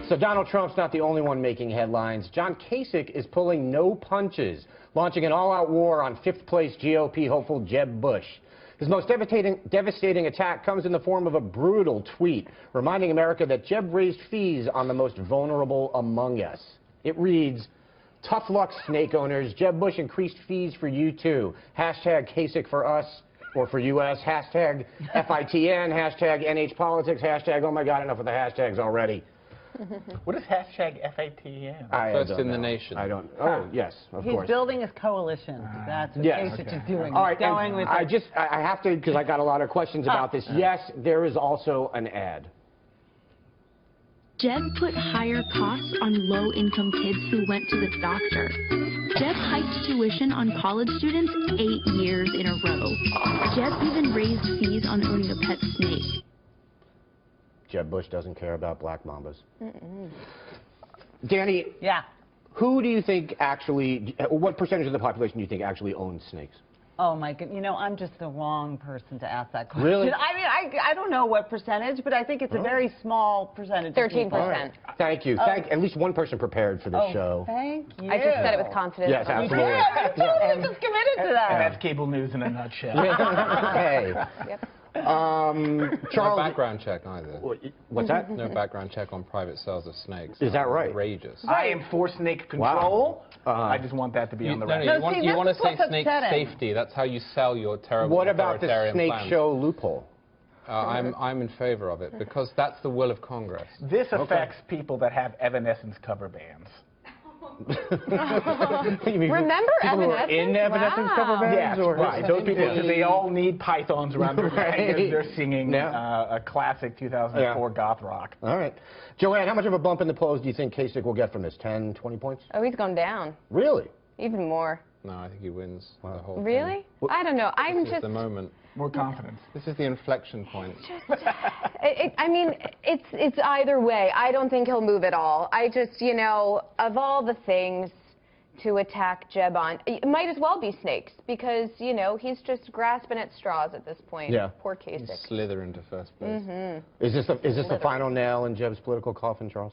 So Donald Trump's not the only one making headlines. John Kasich is pulling no punches, launching an all-out war on fifth-place GOP hopeful Jeb Bush. His most devastating attack comes in the form of a brutal tweet, reminding America that Jeb raised fees on the most vulnerable among us. It reads, "Tough luck, snake owners. Jeb Bush increased fees for you too. Hashtag Kasich for us, or for US. Hashtag FITN, hashtag NHPolitics, hashtag, oh my God, enough of the hashtags already." What is hashtag FATN? First in the nation. I don't. Oh, yes, of course. He's building his coalition. That's what Kasich is doing. All right, going with I have to, because I got a lot of questions about this. Yes, there is also an ad. Jeb put higher costs on low-income kids who went to the doctor. Jeb hiked tuition on college students 8 years in a row. Jeb even raised fees on owning a pet snake. Jeb Bush doesn't care about black mambas. Danny, Yeah. who do you think actually, what percentage of the population do you think actually owns snakes? Oh my God! You know, I'm just the wrong person to ask that question. Really? I mean, I don't know what percentage, but I think it's a very small percentage. 13%. Thank you. At least one person prepared for the show. Thank you. I just said it with confidence. Yes, absolutely. Yeah, I totally just committed to that. And that's cable news in a nutshell. Hey. Yep. Charles. No background check either. What's that? No background check on private sales of snakes. Is that right? Outrageous. I am for snake control. I just want that to be on the record. You want to say what's snake upsetting. safety. That's how you sell your terrible What about the authoritarian snake plans. show loophole? I'm in favor of it because that's the will of Congress. This affects people that have Evanescence cover bands. Remember people who are Evanescence? in Evanescence cover bands? Yes, or right. Those people, they all need pythons around their neck as they're singing Yeah. a classic 2004 goth rock. All right. Joanne, how much of a bump in the polls do you think Kasich will get from this? 10, 20 points? Oh, he's gone down. Really? Even more. No, I think he wins the whole Really? thing. I don't know. I'm This is just... the moment. More confidence. This is the inflection point. I mean, it's either way. I don't think he'll move at all. I just, you know, of all the things to attack Jeb on, it might as well be snakes because, you know, he's just grasping at straws at this point. Yeah. Poor Kasich. Slither into first place. Is this the final nail in Jeb's political coffin, Charles?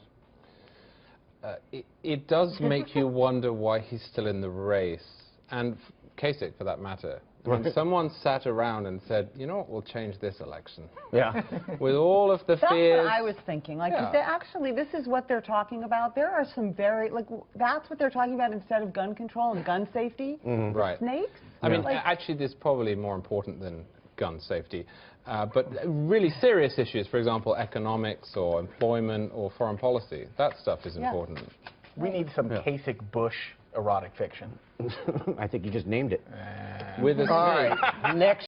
It does make you wonder why he's still in the race, and Kasich, for that matter. I mean, someone sat around and said, you know what, we'll change this election. Yeah. With all of the That's fears. what I was thinking. Like, Yeah. actually, this is what they're talking about. There are some very, like, that's what they're talking about instead of gun control and gun safety. Right. Snakes? I mean, Like, actually, this is probably more important than gun safety. But really serious issues, for example, economics or employment or foreign policy, that stuff is important. We need some Kasich Bush erotic fiction. I think you just named it. With a snake. Next.